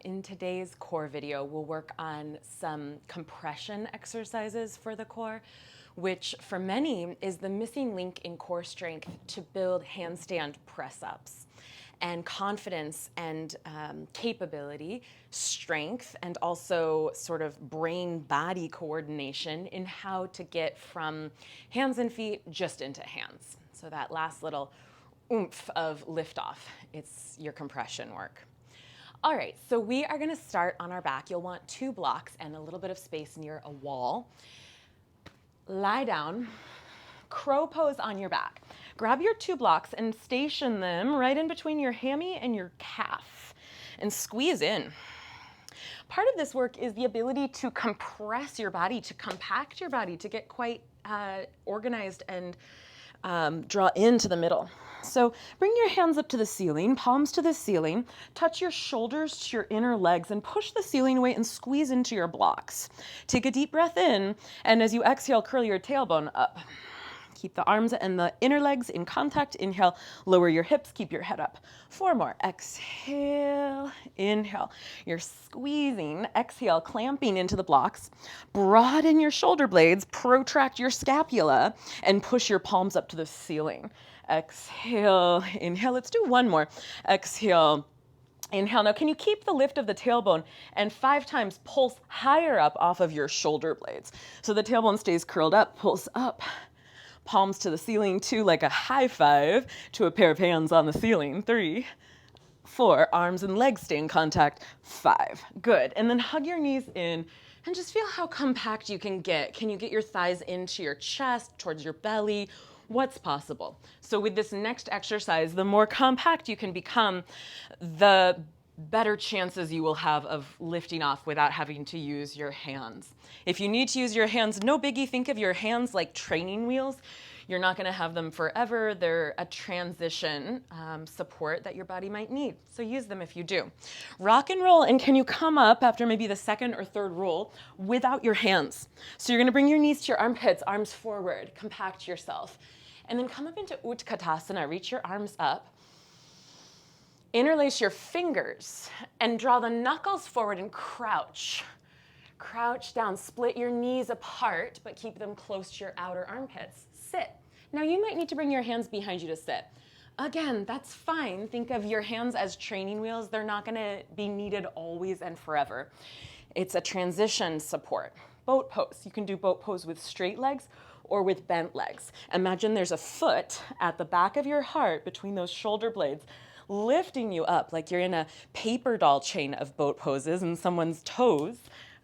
In today's core video, we'll work on some compression exercises for the core, which for many is the missing link in core strength to build handstand press-ups. And confidence and capability, strength, and also sort of brain-body coordination in how to get from hands and feet just into hands. So that last little oomph of liftoff, it's your compression work. All right, so we are gonna start on our back. You'll want 2 blocks and a little bit of space near a wall. Lie down, crow pose on your back. Grab your 2 blocks and station them right in between your hammy and your calf and squeeze in. Part of this work is the ability to compress your body, to compact your body, to get quite organized and draw into the middle. So bring your hands up to the ceiling, palms to the ceiling, touch your shoulders to your inner legs and push the ceiling away and squeeze into your blocks. Take a deep breath in, and as you exhale, curl your tailbone up. Keep the arms and the inner legs in contact. Inhale, lower your hips, keep your head up. 4 more. Exhale, inhale. You're squeezing, exhale, clamping into the blocks. Broaden your shoulder blades, protract your scapula, and push your palms up to the ceiling. Exhale, inhale. Let's do 1 more. Exhale, inhale. Now, can you keep the lift of the tailbone and 5 times pulse higher up off of your shoulder blades? So the tailbone stays curled up, pulse up. Palms to the ceiling, 2, like a high five to a pair of hands on the ceiling. 3, 4, arms and legs stay in contact. 5, good. And then hug your knees in and just feel how compact you can get. Can you get your thighs into your chest, towards your belly? What's possible? So with this next exercise, the more compact you can become, the better chances you will have of lifting off without having to use your hands. If you need to use your hands, no biggie. Think of your hands like training wheels. You're not going to have them forever. They're a transition support that your body might need. So use them if you do. Rock and roll, and can you come up after maybe the 2nd or 3rd roll without your hands? So you're going to bring your knees to your armpits, arms forward, compact yourself. And then come up into Utkatasana. Reach your arms up. Interlace your fingers and draw the knuckles forward and crouch. Crouch down, split your knees apart, but keep them close to your outer armpits. Sit. Now you might need to bring your hands behind you to sit. Again, that's fine. Think of your hands as training wheels. They're not gonna be needed always and forever. It's a transition support. Boat pose. You can do boat pose with straight legs or with bent legs. Imagine there's a foot at the back of your heart between those shoulder blades, lifting you up like you're in a paper doll chain of boat poses and someone's toes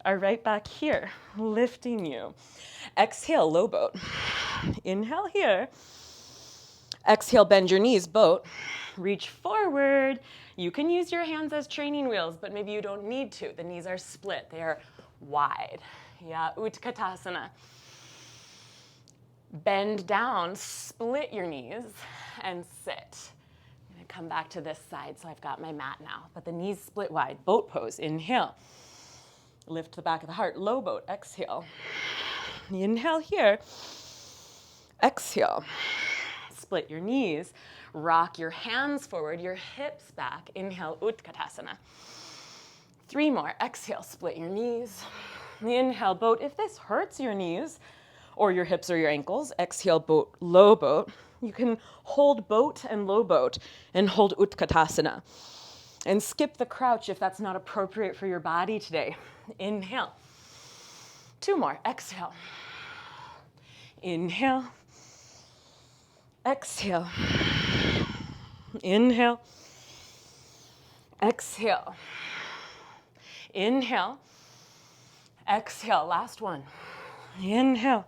are right back here, lifting you. Exhale, low boat. Inhale here. Exhale, bend your knees, boat. Reach forward. You can use your hands as training wheels, but maybe you don't need to. The knees are split, they are wide. Yeah, Utkatasana. Bend down, split your knees, and sit. Come back to this side, so I've got my mat now, but the knees split wide. Boat pose, inhale. Lift the back of the heart, low boat, exhale. Inhale here. Exhale. Split your knees. Rock your hands forward, your hips back. Inhale, Utkatasana. 3 more. Exhale, split your knees. Inhale, boat. If this hurts your knees or your hips or your ankles, exhale, boat, low boat. You can hold boat and low boat and hold Utkatasana. And skip the crouch if that's not appropriate for your body today. Inhale. 2 more. Exhale. Inhale. Exhale. Inhale. Exhale. Inhale. Exhale. Last one. Inhale.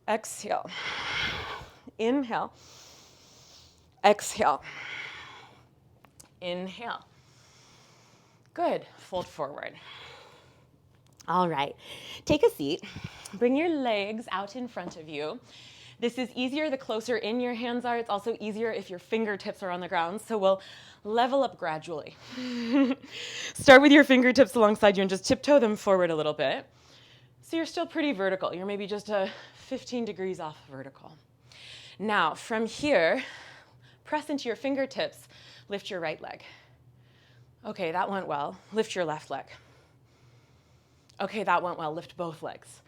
Exhale. Inhale. Exhale. Inhale. Good. Fold forward. All right. Take a seat. Bring your legs out in front of you. This is easier the closer in your hands are. It's also easier if your fingertips are on the ground. So we'll level up gradually. Start with your fingertips alongside you and just tiptoe them forward a little bit. So you're still pretty vertical. You're maybe just 15 degrees off vertical. Now, from here, press into your fingertips. Lift your right leg. Okay, that went well. Lift your left leg. Okay, that went well. Lift both legs.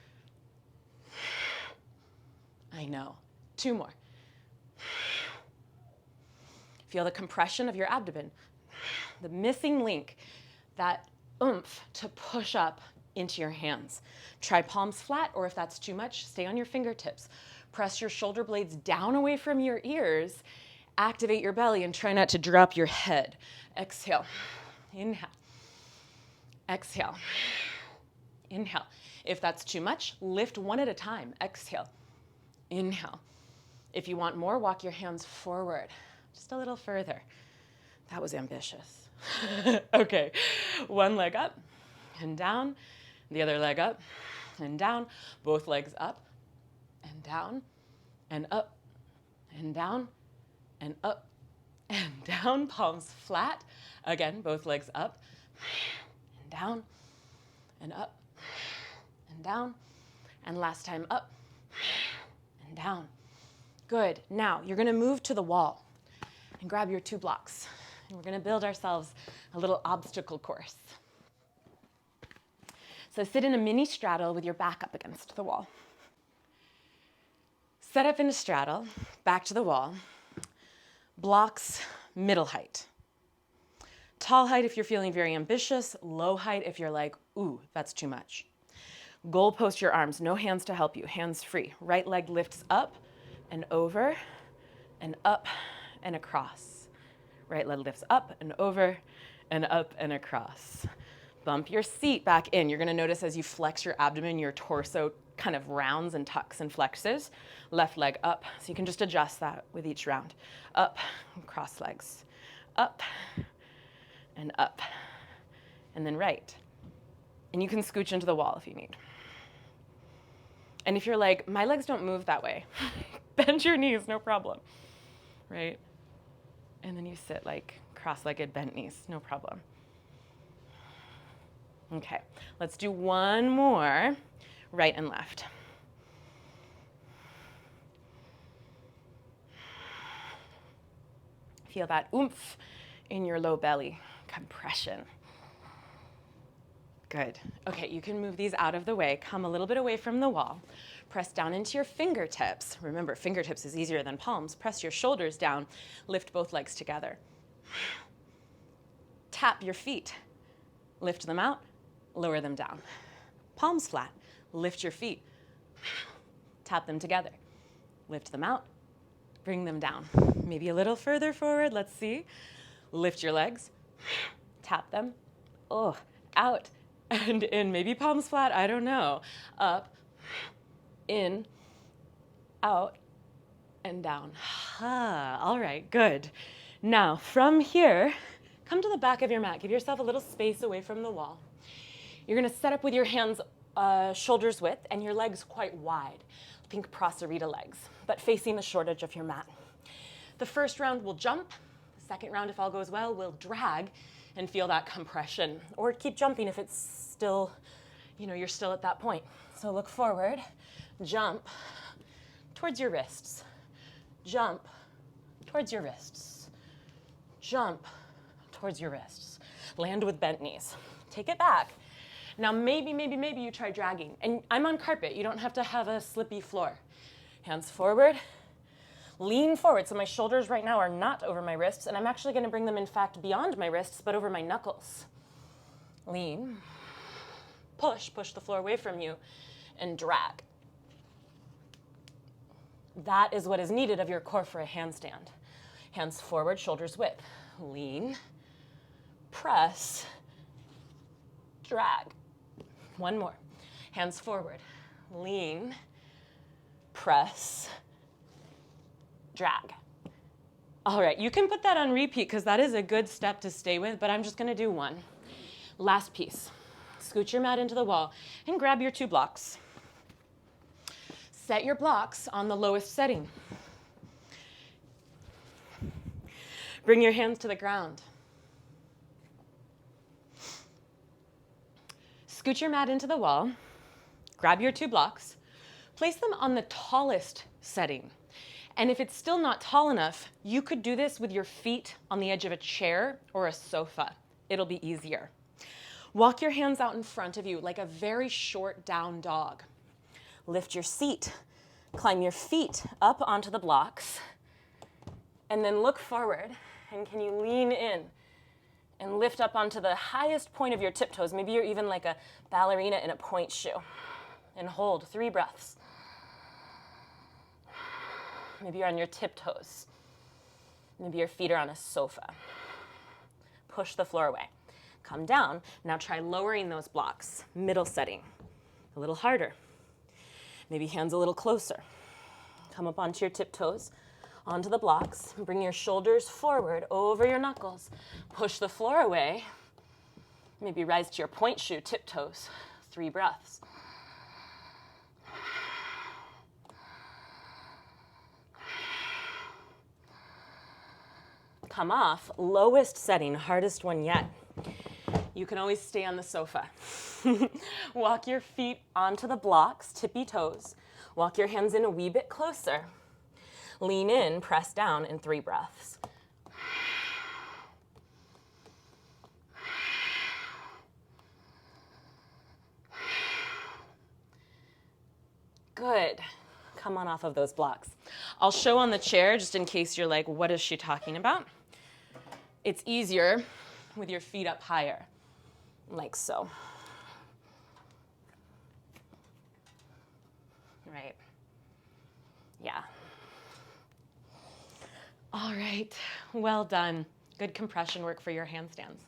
I know. 2 more. Feel the compression of your abdomen. The missing link, that oomph to push up into your hands. Try palms flat, or if that's too much, stay on your fingertips. Press your shoulder blades down away from your ears. Activate your belly and try not to drop your head. Exhale. Inhale. Exhale. Inhale. If that's too much, lift one at a time. Exhale. Inhale. If you want more, walk your hands forward. Just a little further. That was ambitious. Okay, one leg up and down, the other leg up and down, both legs up and down and up and down and up and down, palms flat. Again, both legs up and down and up and down, and last time up and down. Good. Now you're going to move to the wall and grab your 2 blocks. And we're going to build ourselves a little obstacle course. So sit in a mini straddle with your back up against the wall. Set up in a straddle, back to the wall. Blocks, middle height. Tall height if you're feeling very ambitious, low height if you're like, ooh, that's too much. Goal post your arms, no hands to help you, hands free. Right leg lifts up and over and up and across. Right leg lifts up and over and up and across. Bump your seat back in. You're going to notice as you flex your abdomen, your torso kind of rounds and tucks and flexes. Left leg up. So you can just adjust that with each round. Up, cross legs. Up and up. And then right. And you can scooch into the wall if you need. And if you're like, my legs don't move that way, bend your knees, no problem. Right? And then you sit like cross-legged, bent knees, no problem. Okay, let's do one more, right and left. Feel that oomph in your low belly, compression. Good. Okay, you can move these out of the way, come a little bit away from the wall. Press down into your fingertips. Remember, fingertips is easier than palms. Press your shoulders down. Lift both legs together. Tap your feet. Lift them out. Lower them down. Palms flat. Lift your feet. Tap them together. Lift them out. Bring them down. Maybe a little further forward. Let's see. Lift your legs. Tap them. Oh, out and in. Maybe palms flat. I don't know. Up. In, out, and down. All right, good. Now, from here, come to the back of your mat. Give yourself a little space away from the wall. You're going to set up with your hands shoulders width and your legs quite wide. Think Prasarita legs, but facing the short edge of your mat. The first round will jump. The second round, if all goes well, will drag and feel that compression. Or keep jumping if it's still, you're still at that point. So look forward. Jump towards your wrists. Jump towards your wrists. Jump towards your wrists. Land with bent knees. Take it back. Now maybe you try dragging. And I'm on carpet. You don't have to have a slippy floor. Hands forward. Lean forward. So my shoulders right now are not over my wrists, and I'm actually going to bring them, in fact, beyond my wrists, but over my knuckles. Lean. Push the floor away from you, and drag. That is what is needed of your core for a handstand. Hands forward, shoulders width. Lean, press, drag. One more. Hands forward, lean, press, drag. All right, you can put that on repeat because that is a good step to stay with, but I'm just going to do one. Last piece. Scoot your mat into the wall and grab your 2 blocks. Set your blocks on the lowest setting. Bring your hands to the ground. Scoot your mat into the wall. Grab your 2 blocks. Place them on the tallest setting. And if it's still not tall enough, you could do this with your feet on the edge of a chair or a sofa. it'll be easier. Walk your hands out in front of you like a very short down dog. Lift your seat, climb your feet up onto the blocks, and then look forward. And can you lean in and lift up onto the highest point of your tiptoes? Maybe you're even like a ballerina in a point shoe. And hold 3 breaths. Maybe you're on your tiptoes. Maybe your feet are on a sofa. Push the floor away. Come down. Now try lowering those blocks. Middle setting. A little harder. Maybe hands a little closer. Come up onto your tiptoes, onto the blocks. Bring your shoulders forward over your knuckles. Push the floor away. Maybe rise to your point shoe, tiptoes. 3 breaths. Come off, lowest setting, hardest one yet. You can always stay on the sofa. Walk your feet onto the blocks, tippy toes. Walk your hands in a wee bit closer. Lean in, press down in 3 breaths. Good. Come on off of those blocks. I'll show on the chair just in case you're like, what is she talking about? It's easier with your feet up higher, like so. Right. Yeah. All right. Well done. Good compression work for your handstands.